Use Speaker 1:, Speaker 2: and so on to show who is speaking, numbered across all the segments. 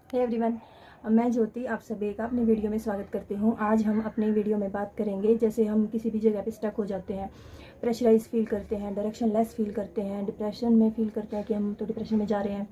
Speaker 1: Hey everyone, मैं ज्योति आप सभी का अपने वीडियो में स्वागत करती हूँ। आज हम अपने वीडियो में बात करेंगे जैसे हम किसी भी जगह पे स्टक हो जाते हैं, प्रेशराइज फील करते हैं, डायरेक्शन लेस फील करते हैं, डिप्रेशन में फील करते हैं कि हम तो डिप्रेशन में जा रहे हैं,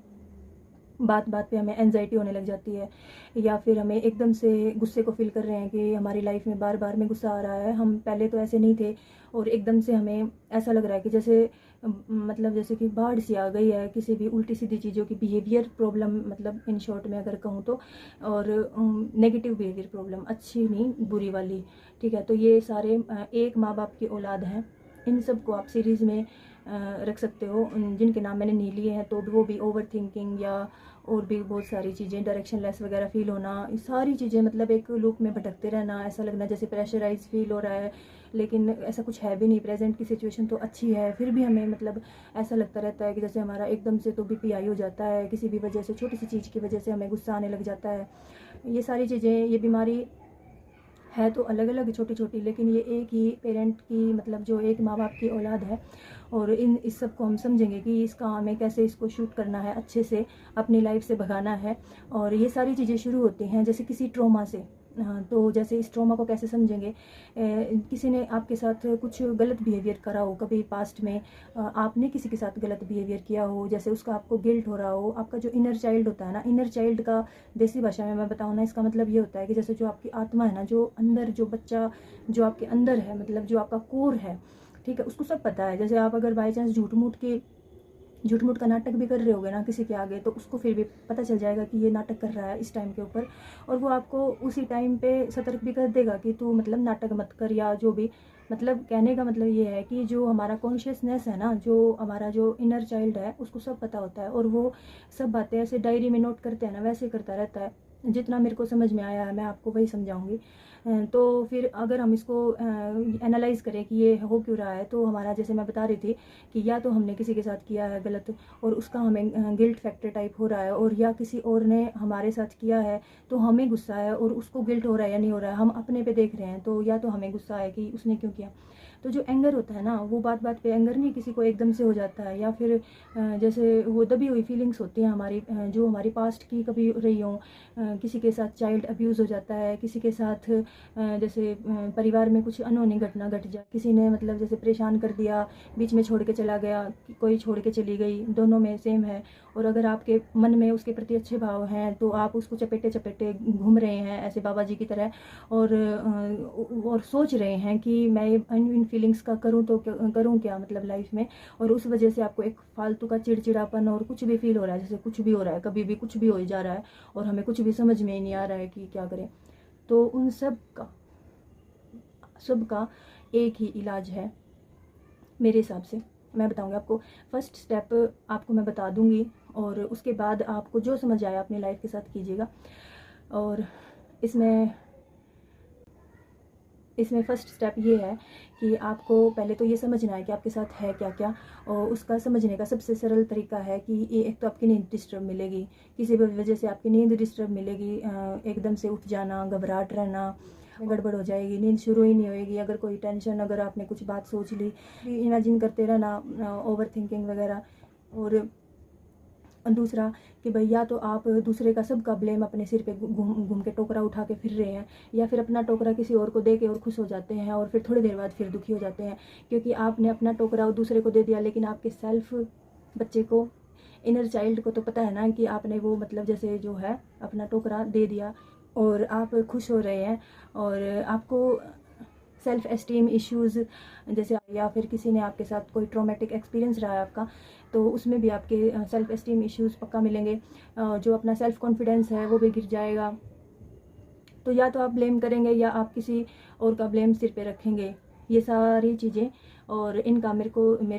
Speaker 1: बात बात पे हमें एनजाइटी होने लग जाती है, या फिर हमें एकदम से गुस्से को फील कर रहे हैं कि हमारी लाइफ में बार बार में गुस्सा आ रहा है। हम पहले तो ऐसे नहीं थे और एकदम से हमें ऐसा लग रहा है कि जैसे मतलब जैसे कि बाढ़ सी आ गई है, किसी भी उल्टी सीधी चीज़ों की बिहेवियर प्रॉब्लम, मतलब इन शॉर्ट में अगर कहूँ तो, और नेगेटिव बिहेवियर प्रॉब्लम, अच्छी नहीं बुरी वाली। ठीक है, तो ये सारे एक माँ बाप की औलाद हैं। इन सब को आप सीरीज़ में रख सकते हो, जिनके नाम मैंने नहीं लिए हैं, तो वो भी ओवर थिंकिंग या और भी बहुत सारी चीज़ें, डायरेक्शन लेस वगैरह फील होना, ये सारी चीज़ें, मतलब एक लूप में भटकते रहना, ऐसा लगना जैसे प्रेशराइज फील हो रहा है, लेकिन ऐसा कुछ है भी नहीं। प्रेजेंट की सिचुएशन तो अच्छी है, फिर भी हमें मतलब ऐसा लगता रहता है कि जैसे हमारा एकदम से तो बीपी हाई हो जाता है, किसी भी वजह से, छोटी सी चीज़ की वजह से हमें गुस्सा आने लग जाता है। ये सारी चीज़ें, ये बीमारी है तो अलग अलग छोटी छोटी, लेकिन ये एक ही पेरेंट की, मतलब जो एक माँ बाप की औलाद है। और इस सब को हम समझेंगे कि इसका हमें कैसे इसको शूट करना है, अच्छे से अपनी लाइफ से भगाना है। और ये सारी चीज़ें शुरू होती हैं जैसे किसी ट्रॉमा से। तो जैसे इस ट्रॉमा को कैसे समझेंगे, किसी ने आपके साथ कुछ गलत बिहेवियर करा हो कभी पास्ट में, आपने किसी के साथ गलत बिहेवियर किया हो, जैसे उसका आपको गिल्ट हो रहा हो। आपका जो इनर चाइल्ड होता है ना, इनर चाइल्ड का देसी भाषा में मैं बताऊँ ना, इसका मतलब ये होता है कि जैसे जो आपकी आत्मा है ना, जो अंदर जो बच्चा जो आपके अंदर है, मतलब जो आपका कोर है, ठीक है, उसको सब पता है। जैसे आप अगर बाई चांस झूठ मूठ का नाटक भी कर रहे होगे ना किसी के आगे, तो उसको फिर भी पता चल जाएगा कि ये नाटक कर रहा है इस टाइम के ऊपर, और वो आपको उसी टाइम पे सतर्क भी कर देगा कि तू मतलब नाटक मत कर, या जो भी। मतलब कहने का मतलब ये है कि जो हमारा कॉन्शियसनेस है ना, जो हमारा जो इनर चाइल्ड है, उसको सब पता होता है, और वो सब बातें ऐसे डायरी में नोट करते हैं ना, वैसे करता रहता है। जितना मेरे को समझ में आया है मैं आपको वही समझाऊंगी। तो फिर अगर हम इसको एनालाइज करें कि ये हो क्यों रहा है, तो हमारा, जैसे मैं बता रही थी कि या तो हमने किसी के साथ किया है गलत और उसका हमें गिल्ट फैक्टर टाइप हो रहा है, और या किसी और ने हमारे साथ किया है तो हमें गुस्सा है और उसको गिल्ट हो रहा है या नहीं हो रहा है, हम अपने पे देख रहे हैं, तो या तो हमें गुस्सा है कि उसने क्यों किया। तो जो एंगर होता है ना, वो बात बात पे एंगर नहीं किसी को एकदम से हो जाता है, या फिर जैसे वो दबी हुई फीलिंग्स होती हैं हमारी, जो हमारी पास्ट की कभी रही हो। किसी के साथ चाइल्ड अब्यूज़ हो जाता है, किसी के साथ जैसे परिवार में कुछ अनहोनी घटना घट जाए, किसी ने मतलब जैसे परेशान कर दिया, बीच में छोड़ के चला गया, कोई छोड़ के चली गई, दोनों में सेम है। और अगर आपके मन में उसके प्रति अच्छे भाव हैं, तो आप उसको चपेटे चपेटे घूम रहे हैं ऐसे बाबा जी की तरह, और सोच रहे हैं कि मैं इन फीलिंग्स का करूँ तो करूँ क्या, मतलब लाइफ में। और उस वजह से आपको एक फालतू का चिड़चिड़ापन और कुछ भी फील हो रहा है, जैसे कुछ भी हो रहा है, कभी भी कुछ भी हो जा रहा है, और हमें कुछ भी समझ में ही नहीं आ रहा है कि क्या करें। तो उन सब का एक ही इलाज है मेरे हिसाब से, मैं बताऊंगी आपको। फर्स्ट स्टेप आपको मैं बता दूंगी, और उसके बाद आपको जो समझ आया अपनी लाइफ के साथ कीजिएगा। और इसमें इसमें फर्स्ट स्टेप ये है कि आपको पहले तो ये समझना है कि आपके साथ है क्या क्या। और उसका समझने का सबसे सरल तरीका है कि ये, एक तो आपकी नींद डिस्टर्ब मिलेगी, किसी भी वजह से आपकी नींद डिस्टर्ब मिलेगी, एकदम से उठ जाना, घबराहट रहना, गड़बड़ हो जाएगी, नींद शुरू ही नहीं होएगी, अगर कोई टेंशन, अगर आपने कुछ बात सोच ली, इमेजिन करते रहना, ओवर थिंकिंग वगैरह। और दूसरा कि भाई, या तो आप दूसरे का सबका ब्लेम अपने सिर पे घूम घूम के टोकरा उठा के फिर रहे हैं, या फिर अपना टोकरा किसी और को दे के और खुश हो जाते हैं, और फिर थोड़ी देर बाद फिर दुखी हो जाते हैं, क्योंकि आपने अपना टोकरा दूसरे को दे दिया, लेकिन आपके सेल्फ बच्चे को, इनर चाइल्ड को तो पता है ना कि आपने वो, मतलब जैसे जो है, अपना टोकरा दे दिया, और आप खुश हो रहे हैं। और आपको सेल्फ एस्टीम इश्यूज़ जैसे, या फिर किसी ने आपके साथ कोई ट्रॉमेटिक एक्सपीरियंस रहा है आपका, तो उसमें भी आपके सेल्फ एस्टीम इश्यूज़ पक्का मिलेंगे। जो अपना सेल्फ कॉन्फिडेंस है वो भी गिर जाएगा। तो या तो आप ब्लेम करेंगे, या आप किसी और का ब्लेम सिर पे रखेंगे, ये सारी चीज़ें। और इनका मेरे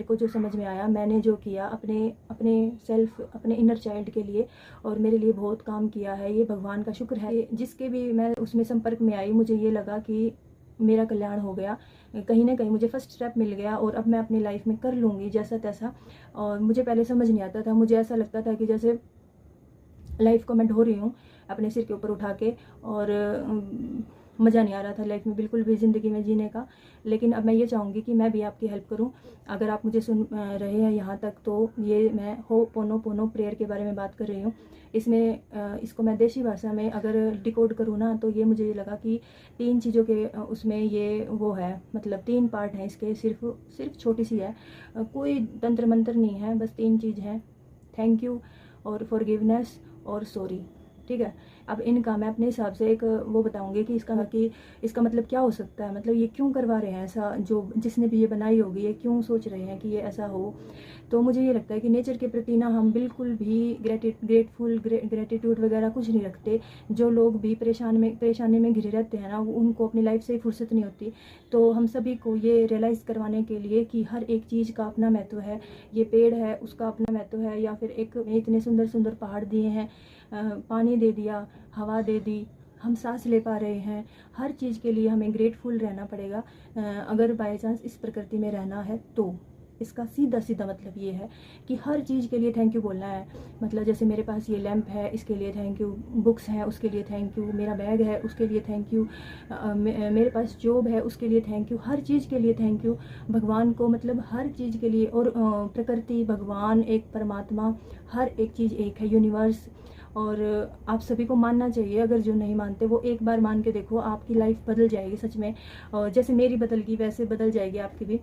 Speaker 1: को जो समझ में आया, मैंने जो किया अपने अपने सेल्फ, अपने इनर चाइल्ड के लिए, और मेरे लिए बहुत काम किया है, ये भगवान का शुक्र है। जिसके भी मैं उसमें संपर्क में आई, मुझे ये लगा कि मेरा कल्याण हो गया, कहीं ना कहीं मुझे फर्स्ट स्टेप मिल गया, और अब मैं अपनी लाइफ में कर लूँगी जैसा तैसा। और मुझे पहले समझ नहीं आता था, मुझे ऐसा लगता था कि जैसे लाइफ को मैं ढो रही हूँ अपने सिर के ऊपर उठा के, और मज़ा नहीं आ रहा था लाइफ में बिल्कुल भी, ज़िंदगी में जीने का। लेकिन अब मैं ये चाहूँगी कि मैं भी आपकी हेल्प करूँ। अगर आप मुझे सुन रहे हैं यहाँ तक, तो ये मैं होपोनोपोनो प्रेयर के बारे में बात कर रही हूँ। इसमें इसको मैं देसी भाषा में अगर डिकोड करूँ ना, तो ये मुझे ये लगा कि 3 चीज़ों के उसमें ये वो है, मतलब 3 पार्ट हैं इसके, सिर्फ छोटी सी है, कोई तंत्र मंत्र नहीं है, बस 3 चीज़ हैं, थैंक यू और फॉरगिवनेस और सॉरी। ठीक है, अब इनका मैं अपने हिसाब से एक वो बताऊंगी कि इसका मतलब क्या हो सकता है, मतलब ये क्यों करवा रहे हैं ऐसा, जो जिसने भी ये बनाई होगी ये क्यों सोच रहे हैं कि ये ऐसा हो। तो मुझे ये लगता है कि नेचर के प्रति ना हम बिल्कुल भी ग्रेटिट्यूड वगैरह कुछ नहीं रखते। जो लोग भी परेशानी में घिरे रहते हैं ना, उनको अपनी लाइफ से फुर्सत नहीं होती। तो हम सभी को ये रियलाइज़ करवाने के लिए कि हर एक चीज़ का अपना महत्व है। ये पेड़ है, उसका अपना महत्व है, या फिर एक इतने सुंदर सुंदर पहाड़ दिए हैं, पानी दे दिया, हवा दे दी, हम सांस ले पा रहे हैं। हर चीज़ के लिए हमें ग्रेटफुल रहना पड़ेगा अगर बाय चांस इस प्रकृति में रहना है तो। इसका सीधा सीधा मतलब ये है कि हर चीज़ के लिए थैंक यू बोलना है। मतलब जैसे मेरे पास ये लैंप है, इसके लिए थैंक यू, बुक्स हैं उसके लिए थैंक यू, मेरा बैग है उसके लिए थैंक यू, मेरे पास जॉब है उसके लिए थैंक यू, हर चीज़ के लिए थैंक यू। भगवान को मतलब हर चीज़ के लिए, और प्रकृति, भगवान, एक परमात्मा, हर एक चीज़ एक है, यूनिवर्स। और आप सभी को मानना चाहिए। अगर जो नहीं मानते वो एक बार मान के देखो, आपकी लाइफ बदल जाएगी सच में। और जैसे मेरी बदल गई वैसे बदल जाएगी आपकी भी।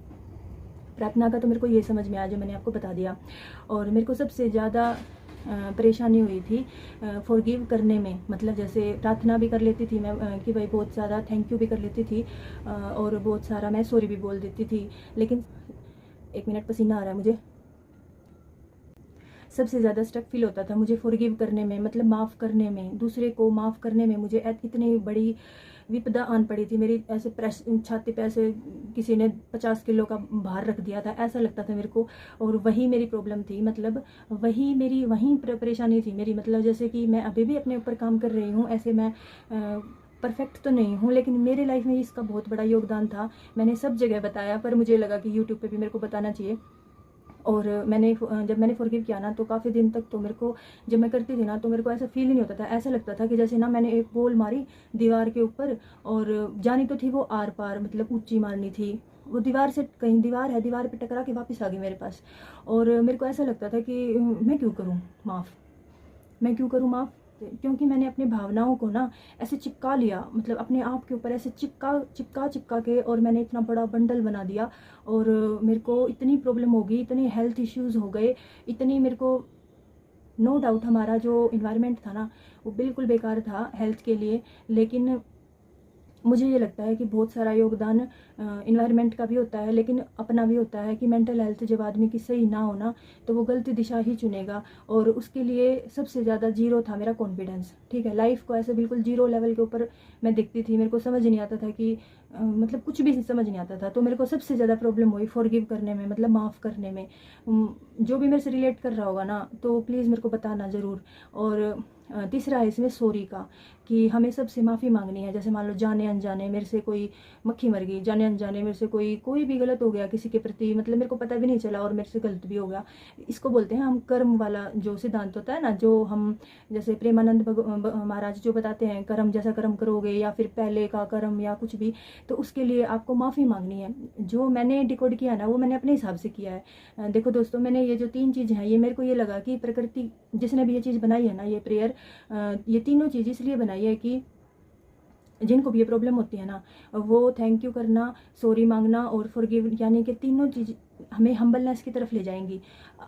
Speaker 1: प्रार्थना का तो मेरे को ये समझ में आया जो मैंने आपको बता दिया। और मेरे को सबसे ज़्यादा परेशानी हुई थी फॉरगिव करने में। मतलब जैसे प्रार्थना भी कर लेती थी मैं कि भाई बहुत ज़्यादा थैंक यू भी कर लेती थी, और बहुत सारा मैं सॉरी भी बोल देती थी। लेकिन 1 मिनट, पसीना आ रहा है मुझे। सबसे ज़्यादा स्टक फील होता था मुझे फॉरगिव करने में, मतलब माफ़ करने में, दूसरे को माफ़ करने में। मुझे इतनी बड़ी विपदा आन पड़ी थी मेरी, ऐसे प्रेस छाती पे ऐसे किसी ने 50 किलो का भार रख दिया था, ऐसा लगता था मेरे को। और वही मेरी प्रॉब्लम थी, मतलब वहीं परेशानी थी मेरी। मतलब जैसे कि मैं अभी भी अपने ऊपर काम कर रही हूँ, ऐसे मैं परफेक्ट तो नहीं हूँ, लेकिन मेरे लाइफ में इसका बहुत बड़ा योगदान था। मैंने सब जगह बताया, पर मुझे लगा कि यूट्यूब पे भी मेरे को बताना चाहिए। और जब मैंने फॉरगिव किया ना, तो काफ़ी दिन तक तो मेरे को, जब मैं करती थी ना, तो मेरे को ऐसा फील ही नहीं होता था। ऐसा लगता था कि जैसे ना मैंने एक बॉल मारी दीवार के ऊपर, और जानी तो थी वो आर पार, मतलब ऊंची मारनी थी वो दीवार से, कहीं दीवार है, दीवार पे टकरा के वापस आ गई मेरे पास। और मेरे को ऐसा लगता था कि मैं क्यों करूँ माफ़, क्योंकि मैंने अपनी भावनाओं को ना ऐसे चिपका लिया, मतलब अपने आप के ऊपर ऐसे चिपका के, और मैंने इतना बड़ा बंडल बना दिया। और मेरे को इतनी प्रॉब्लम हो गई, इतने हेल्थ इश्यूज़ हो गए, इतनी मेरे को, नो डाउट हमारा जो इन्वायरमेंट था ना वो बिल्कुल बेकार था हेल्थ के लिए। लेकिन मुझे ये लगता है कि बहुत सारा योगदान इन्वायरमेंट का भी होता है, लेकिन अपना भी होता है कि मेंटल हेल्थ जब आदमी की सही ना होना, तो वो गलत दिशा ही चुनेगा। और उसके लिए सबसे ज़्यादा जीरो था मेरा कॉन्फिडेंस। ठीक है, लाइफ को ऐसे बिल्कुल जीरो लेवल के ऊपर मैं दिखती थी। मेरे को समझ नहीं आता था कि मतलब कुछ भी समझ नहीं आता था। तो मेरे को सबसे ज़्यादा प्रॉब्लम हुई फॉरगिव करने में, मतलब माफ़ करने में। जो भी मेरे से रिलेट कर रहा होगा ना, तो प्लीज़ मेरे को बताना ज़रूर। और तीसरा है इसमें सॉरी का, कि हमें सबसे माफ़ी मांगनी है। जैसे मान लो जाने अनजाने मेरे से कोई मक्खी मर गई, जाने अनजाने मेरे से कोई भी गलत हो गया किसी के प्रति, मतलब मेरे को पता भी नहीं चला और मेरे से गलत भी हो गया। इसको बोलते हैं हम कर्म वाला जो सिद्धांत होता है ना, जो हम जैसे प्रेमानंद महाराज जो बताते हैं, कर्म जैसा कर्म करोगे, या फिर पहले का कर्म या कुछ भी, तो उसके लिए आपको माफ़ी मांगनी है। जो मैंने डिकोड किया ना, वो मैंने अपने हिसाब से किया है। देखो दोस्तों, मैंने ये जो 3 चीज़ हैं, ये मेरे को ये लगा कि प्रकृति जिसने भी ये चीज़ बनाई है ना, ये प्रेयर, ये तीनों चीज़ इसलिए बनाई है कि जिनको भी ये प्रॉब्लम होती है ना, वो थैंक यू करना, सॉरी मांगना और फॉरगिव, यानी कि तीनों चीज़ हमें हम्बलनेस की तरफ ले जाएंगी।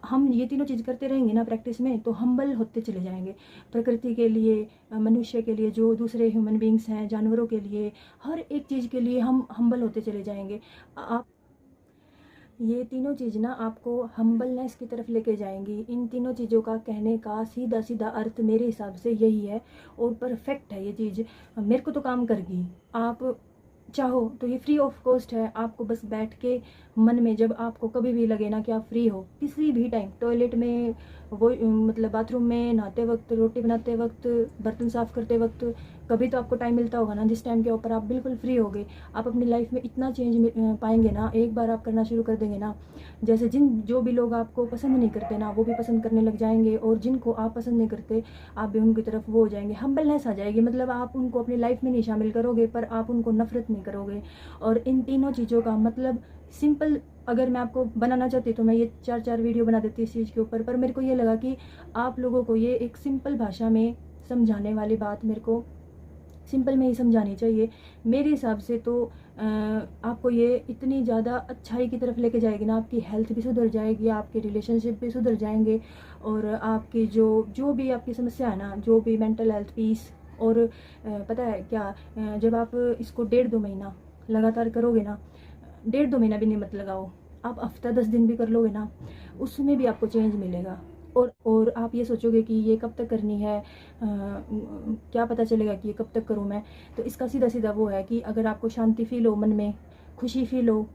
Speaker 1: हम ये तीनों चीज़ करते रहेंगे ना प्रैक्टिस में, तो हम्बल होते चले जाएंगे। प्रकृति के लिए, मनुष्य के लिए, जो दूसरे ह्यूमन बींग्स हैं, जानवरों के लिए, हर एक चीज़ के लिए हम हम्बल होते चले जाएंगे। आप ये तीनों चीज़ ना आपको हम्बलनेस की तरफ लेके जाएंगी। इन तीनों चीज़ों का कहने का सीधा सीधा अर्थ मेरे हिसाब से यही है, और परफेक्ट है ये चीज़, मेरे को तो काम कर गई। आप चाहो तो ये फ्री ऑफ कॉस्ट है। आपको बस बैठ के मन में जब आपको कभी भी लगे ना कि आप फ्री हो, किसी भी टाइम, टॉयलेट में, वो मतलब बाथरूम में, नहाते वक्त, रोटी बनाते वक्त, बर्तन साफ़ करते वक्त, कभी तो आपको टाइम मिलता होगा ना जिस टाइम के ऊपर आप बिल्कुल फ्री होगे, आप अपनी लाइफ में इतना चेंज पाएंगे ना, एक बार आप करना शुरू कर देंगे ना, जैसे जो भी लोग आपको पसंद नहीं करते ना वो भी पसंद करने लग जाएंगे, और जिनको आप पसंद नहीं करते आप भी उनकी तरफ वो हो जाएंगे, हम्बलनेस आ जाएगी। मतलब आप उनको अपनी लाइफ में नहीं शामिल करोगे पर आप उनको नफरत नहीं करोगे। और इन तीनों चीज़ों का मतलब सिंपल अगर मैं आपको बनाना चाहती तो मैं ये 4 वीडियो बना देती इस चीज़ के ऊपर, पर मेरे को ये लगा कि आप लोगों को ये एक सिंपल भाषा में समझाने वाली बात मेरे को सिंपल में ही समझानी चाहिए। मेरे हिसाब से तो आपको ये इतनी ज़्यादा अच्छाई की तरफ लेके जाएगी ना, आपकी हेल्थ भी सुधर जाएगी, आपके रिलेशनशिप भी सुधर जाएंगे, और आपकी जो भी आपकी समस्या है ना, जो भी मेंटल हेल्थ, पीस, और पता है क्या, जब आप इसको 1.5-2 महीना लगातार करोगे ना, 1.5-2 महीना भी नहीं मत लगाओ, आप हफ्ता 10 दिन भी कर लोगे ना, उसमें भी आपको चेंज मिलेगा। और आप ये सोचोगे कि ये कब तक करनी है, क्या पता चलेगा कि ये कब तक करूँ मैं। तो इसका सीधा सीधा वो है कि अगर आपको शांति फील हो, मन में खुशी फील हो,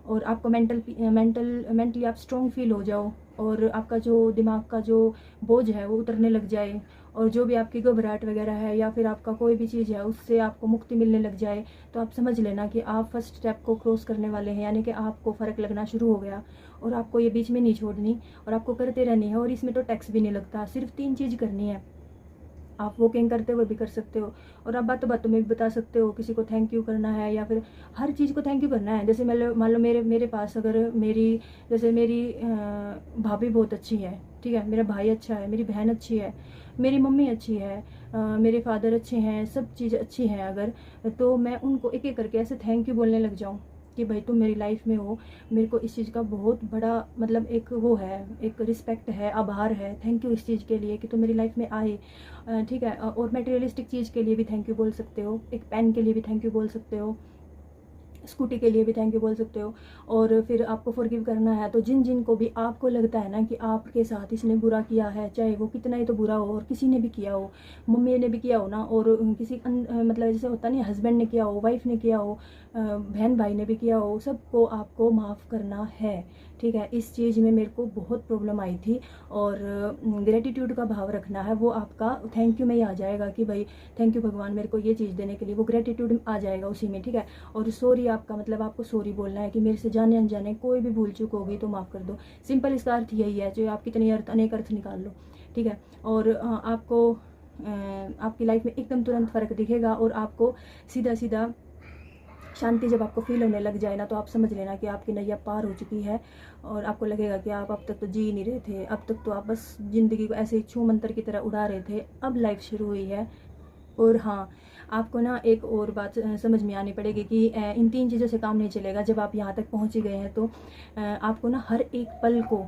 Speaker 1: और आपको मेंटली आप स्ट्रॉन्ग फील हो जाओ, और आपका जो दिमाग का जो बोझ है वो उतरने लग जाए, और जो भी आपकी घबराहट वगैरह है या फिर आपका कोई भी चीज़ है उससे आपको मुक्ति मिलने लग जाए, तो आप समझ लेना कि आप फर्स्ट स्टेप को क्रॉस करने वाले हैं, यानी कि आपको फ़र्क लगना शुरू हो गया। और आपको ये बीच में नहीं छोड़नी, और आपको करते रहनी है, और इसमें तो टैक्स भी नहीं लगता, सिर्फ 3 चीज़ करनी है। आप वॉकिंग करते हुए भी कर सकते हो, और आप बातों बातों में भी बता सकते हो, किसी को थैंक यू करना है या फिर हर चीज़ को थैंक यू करना है। जैसे मान लो मेरे पास अगर मेरी भाभी बहुत अच्छी है, ठीक है, मेरा भाई अच्छा है, मेरी बहन अच्छी है, मेरी मम्मी अच्छी है, मेरे फादर अच्छे हैं, सब चीज़ अच्छी हैं अगर, तो मैं उनको एक एक करके ऐसे थैंक यू बोलने लग जाऊँ कि भाई तुम मेरी लाइफ में हो, मेरे को इस चीज़ का बहुत बड़ा मतलब एक वो है, एक रिस्पेक्ट है, आभार है, थैंक यू इस चीज़ के लिए कि तुम मेरी लाइफ में आए। ठीक है, और मटेरियलिस्टिक चीज़ के लिए भी थैंक यू बोल सकते हो, एक पेन के लिए भी थैंक यू बोल सकते हो, स्कूटी के लिए भी थैंक यू बोल सकते हो। और फिर आपको फॉरगिव करना है तो जिन जिन को भी आपको लगता है ना कि आपके साथ इसने बुरा किया है, चाहे वो कितना ही तो बुरा हो, और किसी ने भी किया हो, मम्मी ने भी किया हो ना, और किसी मतलब जैसे होता नहीं, हस्बैंड ने किया हो, वाइफ ने किया हो, बहन भाई ने भी किया हो, सबको आपको माफ़ करना है। ठीक है, इस चीज़ में मेरे को बहुत प्रॉब्लम आई थी, और ग्रेटिट्यूड का भाव रखना है, वो आपका थैंक यू में ही आ जाएगा कि भाई थैंक यू भगवान मेरे को ये चीज़ देने के लिए, वो ग्रेटिट्यूड आ जाएगा उसी में। ठीक है, और सॉरी आपका मतलब आपको सॉरी बोलना है कि मेरे से जाने अनजाने कोई भी भूल चूक होगी तो माफ़ कर दो। सिंपल इसका अर्थ यही है, जो आप कितने अनेक अर्थ निकाल लो। ठीक है, और आपको आपकी लाइफ में एकदम तुरंत फ़र्क दिखेगा, और आपको सीधा सीधा शांति जब आपको फील होने लग जाए ना, तो आप समझ लेना कि आपकी नैया पार हो चुकी है, और आपको लगेगा कि आप अब तक तो जी नहीं रहे थे, अब तक तो आप बस ज़िंदगी को ऐसे ही छू मंतर की तरह उड़ा रहे थे, अब लाइफ शुरू हुई है। और हाँ, आपको ना एक और बात समझ में आनी पड़ेगी कि इन 3 चीज़ों से काम नहीं चलेगा। जब आप यहाँ तक पहुँच ही गए हैं तो आपको ना हर एक पल को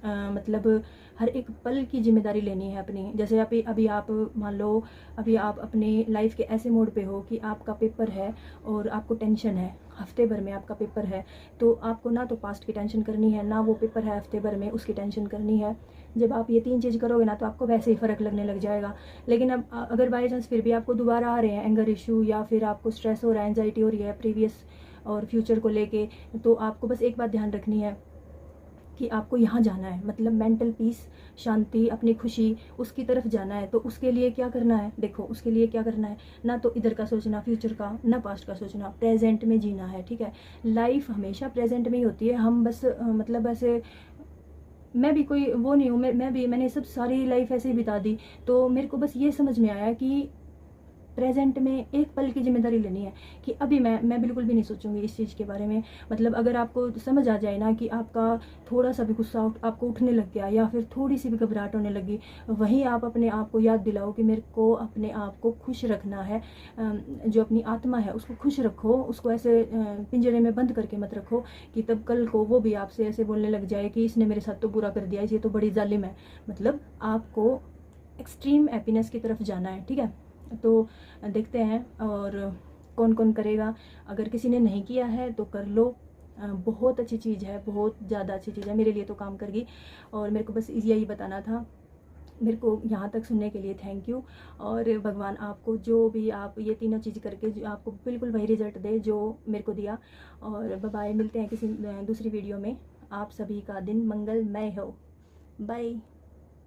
Speaker 1: मतलब हर एक पल की जिम्मेदारी लेनी है अपनी। जैसे अभी आप मान लो, अभी आप अपने लाइफ के ऐसे मोड पे हो कि आपका पेपर है और आपको टेंशन है, हफ्ते भर में आपका पेपर है, तो आपको ना तो पास्ट की टेंशन करनी है, ना वो पेपर है हफ्ते भर में उसकी टेंशन करनी है। जब आप ये 3 चीज़ करोगे ना तो आपको वैसे ही फ़र्क लगने लग जाएगा। लेकिन अब अगर बाई चांस फिर भी आपको दोबारा आ रहे हैं एंगर इशू, या फिर आपको स्ट्रेस हो रहा है, एंजाइटी हो रही है प्रीवियस और फ्यूचर को लेके, तो आपको बस एक बात ध्यान रखनी है कि आपको यहाँ जाना है, मतलब मेंटल पीस, शांति, अपनी खुशी, उसकी तरफ जाना है। तो उसके लिए क्या करना है, देखो उसके लिए क्या करना है, ना तो इधर का सोचना फ्यूचर का, ना पास्ट का सोचना, प्रेजेंट में जीना है। ठीक है, लाइफ हमेशा प्रेजेंट में ही होती है। हम बस मतलब ऐसे, मैं भी कोई वो नहीं हूँ, मैंने सब सारी लाइफ ऐसे ही बिता दी, तो मेरे को बस ये समझ में आया कि प्रेजेंट में एक पल की जिम्मेदारी लेनी है कि अभी मैं बिल्कुल भी नहीं सोचूंगी इस चीज़ के बारे में। मतलब अगर आपको समझ आ जाए ना कि आपका थोड़ा सा भी गुस्सा आपको उठने लग गया, या फिर थोड़ी सी भी घबराहट होने लगी, वहीं आप अपने आप को याद दिलाओ कि मेरे को अपने आप को खुश रखना है। जो अपनी आत्मा है उसको खुश रखो, उसको ऐसे पिंजरे में बंद करके मत रखो कि तब कल को वो भी आपसे ऐसे बोलने लग जाए कि इसने मेरे साथ तो बुरा कर दिया, ये तो बड़ी जालिम है। मतलब आपको एक्सट्रीम हैप्पीनेस की तरफ जाना है। ठीक है, तो देखते हैं और कौन कौन करेगा। अगर किसी ने नहीं किया है तो कर लो, बहुत अच्छी चीज़ है, बहुत ज़्यादा अच्छी चीज़ है, मेरे लिए तो काम कर गई। और मेरे को बस यही बताना था मेरे को यहाँ तक सुनने के लिए थैंक यू। और भगवान आपको जो भी आप ये तीनों चीज़ करके जो आपको बिल्कुल वही रिजल्ट दे जो मेरे को दिया। और बाय, मिलते हैं किसी दूसरी वीडियो में। आप सभी का दिन मंगलमय हो। बाय।